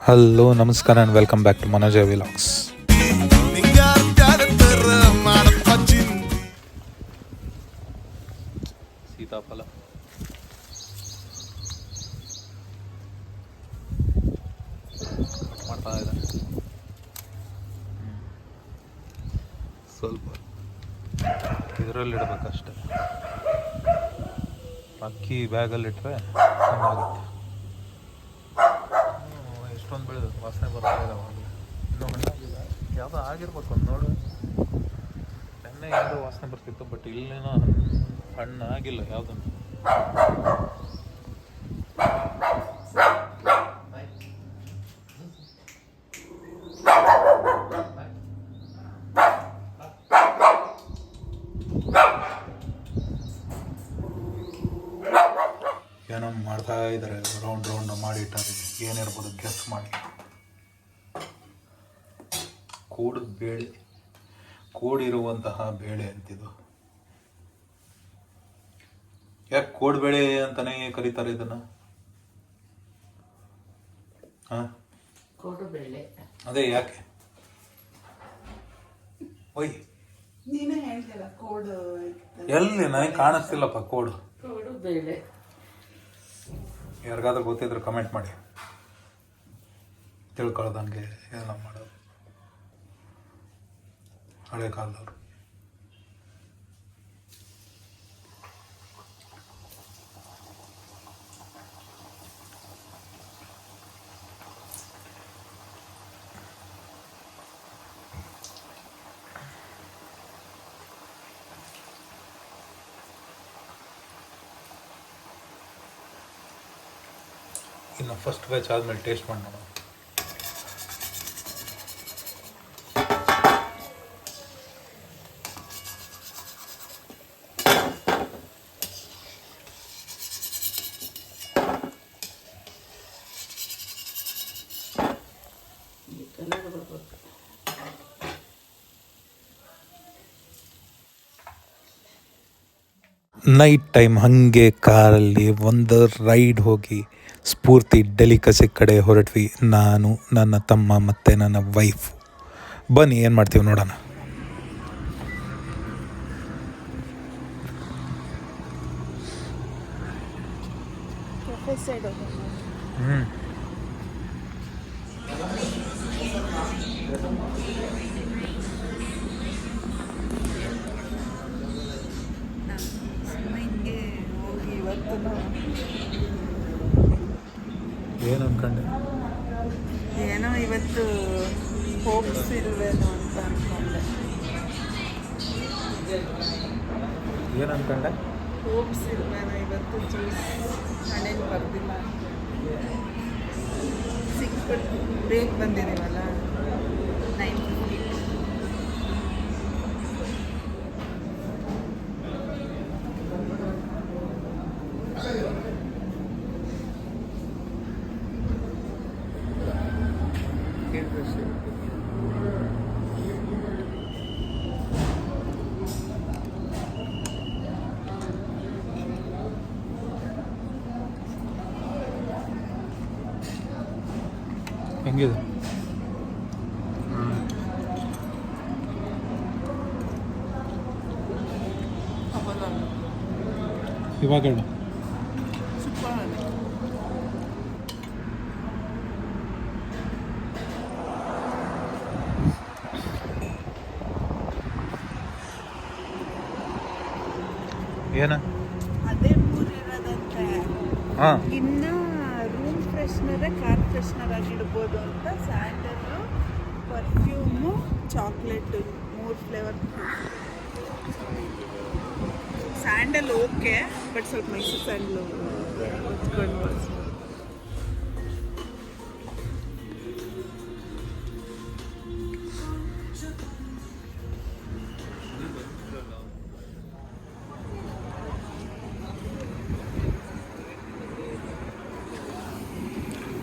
Hello ನಮಸ್ಕಾರ and welcome back to Manoja vlogs. ಸೀತಾಫಲ cut ಮಾಡ್ತಾ ಇದ್ದಾನೆ. ಸ್ವಲ್ಪ ಇದರಲ್ಲಿಡ್ಬೇಕಷ್ಟೆ, ಅಕ್ಕಿ ಬ್ಯಾಗಲ್ಲಿಟ್ಟರೆ ಚೆನ್ನಾಗುತ್ತೆ. ಎಷ್ಟೊಂದು ಬೆಳೆದು ವಾಸನೆ ಬರ್ತಾ ಇದ್ದಾವೆ. ಇನ್ನೂ ಹಣ್ಣಾಗಿದೆ, ಯಾವುದೋ ಆಗಿರ್ಬೇಕು ಒಂದು ನೋಡು. ನೆನ್ನೆ ಯಾವುದೋ ವಾಸನೆ ಬರ್ತಿತ್ತು, ಬಟ್ ಇಲ್ಲೇನೋ ಹಣ್ಣು ಆಗಿಲ್ಲ ಯಾವುದನ್ನು. ಏನೋ ಮಾಡ್ತಾ ಇದ್ದಾರೆ, ರೌಂಡ್ ಮಾಡಿಟ್ಟಾರೆ. ಏನಿರ್ಬೋದು ಗೆಸ್ ಮಾಡಿ. ಕೋಡದ ಬೇಳೆ, ಕೋಡಿರುವಂತಹ ಬೇಳೆ ಅಂತಿದ್ದು. ಯಾಕೆ ಕೋಡ್ಬೇಳೆ ಅಂತಾನೆ ಕರೀತಾರೆ ಇದನ್ನ? ಅದೇ ಯಾಕೆ? ಒಯ್ ಎಲ್ಲಿ ನನಗೆ ಕಾಣಿಸ್ತಿಲ್ಲಪ್ಪ ಕೋಡು. ಯಾರಿಗಾದ್ರೂ ಗೊತ್ತಿದ್ರೆ ಕಮೆಂಟ್ ಮಾಡಿ, ತಿಳ್ಕೊಳ್ದಂಗೆ ಏನೋ ಮಾಡೋದು ಹಳೆ ಕಾಲದವ್ರು. ಇನ್ನು ಫಸ್ಟ್ ಬ್ಯಾಚ್ ಆದಮೇಲೆ ಟೇಸ್ಟ್ ಮಾಡಿ ನೋಡೋಣ. ನೈಟ್ ಟೈಮ್ ಹಾಗೆ ಕಾರಲ್ಲಿ ಒಂದು ರೈಡ್ ಹೋಗಿ ಸ್ಫೂರ್ತಿ ಡೆಲಿಕಸಿ ಕಡೆ ಹೊರಟ್ವಿ. ನಾನು, ನನ್ನ ತಮ್ಮ ಮತ್ತು ನನ್ನ ವೈಫು. ಬನ್ನಿ ಏನು ಮಾಡ್ತೀವಿ ನೋಡೋಣ. ಏನು ಅನ್ಕೊಂಡೆ? ಏನೋ ಇವತ್ತು ಹೋಪ್ಸ್ ಇಲ್ವೇನೋ ಅಂತ ಅನ್ಕೊಂಡೆ. ಏನು ಅನ್ಕೊಂಡೆ? ಹೋಪ್ಸ್ ಇಲ್ವೇನೋ ಇವತ್ತು, ಜ್ಯೂಸ್ ಹಣ್ಣೇನು ಬರ್ದಿಲ್ಲ. ಸಿಕ್ಬಿಟ್ಟು ಬೇಗ ಬಂದಿದ್ದೀವಲ್ಲ, 9:50. ಹೆಂಗಿದೆ? ಇವಾಗ ಹೇಳು. ಏನ ಅದೇ ಮೂರಿರೋದಂತೆ. ಇನ್ನು ರೂಮ್ ಫ್ರೆಶ್ನರೇ ಕಾರ್ ಫ್ರೆಶ್ನರ್ ಆಗಿಡ್ಬೋದು ಅಂತ. Sandal, perfume, chocolate, 3 flavour. Sandal okay, but ಸ್ವಲ್ಪ ಮೈಸೂರು ಸ್ಯಾಂಡಲ್ ಹೊತ್ಕೊಂಡು.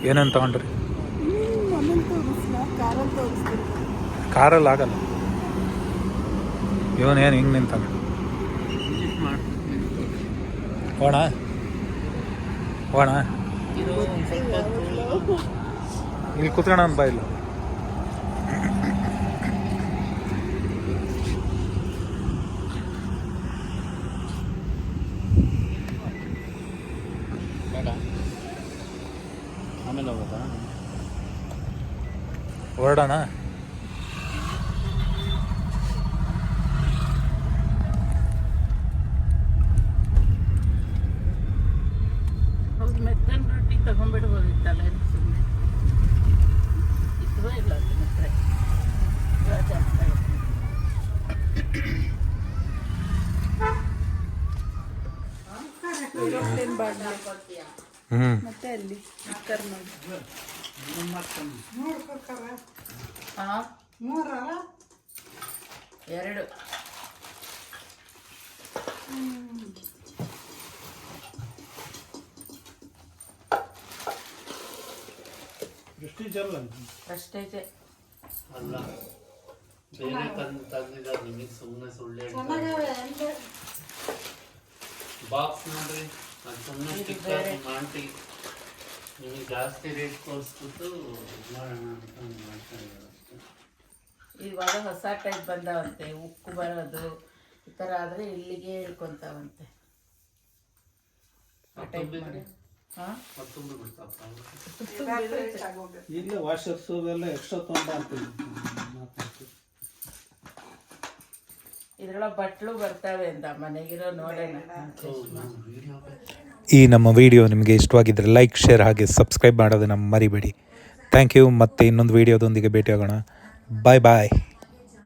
ಏನೇನು ತಗೊಂಡ್ರಿ? ಆಮೇಲೆ ತೋರಿಸ್ಲಾ? ಕಾರಲ್ಲಿ ತೋರಿಸ್ತೀನಿ. ಕಾರಲ್ಲಿ ಆಗಲ್ಲ. ಇವನೇನು ಹಿಂಗೆ ನಿಂತಾನೆ? ಹೋಣ ಇಲ್ಲಿ ಕೂತ್ಕೋಣ ಅಂತ ಬಾ ಇಲ್ಲ. ಆಮೇಲೆ ಹೋಗೋದಾ? ಹೊರಡೋಣ. ಹೌದು, ಮೆತ್ತನ್ ರೊಟ್ಟಿ ತಗೊಂಡ್ಬಿಡ್ಬೋದಿತ್ತಲ್ಲ, ಸುಮ್ಮನೆ ಇದ್ವೋ ಇಲ್ಲ ಅದು ಮಾತ್ರ ಜಾಸ್ತಿ ಆಗುತ್ತೆ. ಮತ್ತೆ ಅಲ್ಲಿ ಕುಕ್ಕರ್ ಮಾಡಿ ಎರಡು ಅಷ್ಟೇ. ಅಲ್ಲ ಬೇರೆ ತಂದಿದ್ದಾರೆ ನಿಮಗೆ, ಸುಮ್ಮನೆ ಸುಳ್ಳು ಹೇಳ್ತಾರೆ. ಬಾಕ್ಸ್ ನೋಡ್ರಿ, ಅದು ಸುಮ್ಮನೆ ಸ್ಟಿಕ್ಕರ್ ಆಂಟಿ ನಿಮಗೆ ಜಾಸ್ತಿ ರೇಟ್ ತೋರಿಸ್ಬಿಟ್ಟು ಮಾಡೋಣ ಅಂತ ಮಾಡ್ತಾರೆ ಅಷ್ಟೇ. ಇವಾಗ ಹೊಸ ಟೈಪ್ ಬಂದಾವಂತೆ, ಉಕ್ಕು ಬರೋದು ಈ ಥರ ಆದರೆ ಇಲ್ಲಿಗೆ ಹೇಳ್ಕೊಂತಾವಂತೆ. ಆ ಟೈಪ್ ಮಾಡಿ ಮತ್ತೊಂದು ಬಿಡ್ತಪ್ಪ. ಇಲ್ಲ ವಾಷರ್ಸ್ ಅವೆಲ್ಲ ಎಕ್ಸ್ಟ್ರಾ ತೊಗೊಂಡು ಇದ್ರೊಳಗೆ ಬಟ್ಲು ಬರ್ತವೆ ಅಂತ ಮನೆಗಿರೋ ನೋಡೋಣ. ಈ ನಮ್ಮ ವಿಡಿಯೋ ನಿಮಗೆ ಇಷ್ಟವಾಗಿದ್ದರೆ ಲೈಕ್, ಶೇರ್ ಹಾಗೆ ಸಬ್ಸ್ಕ್ರೈಬ್ ಮಾಡೋದನ್ನು ಮರಿಬೇಡಿ. Thank you. ಮತ್ತೆ ಇನ್ನೊಂದು ವಿಡಿಯೋದೊಂದಿಗೆ ಭೇಟಿಯಾಗೋಣ. ಬಾಯ್ ಬಾಯ್.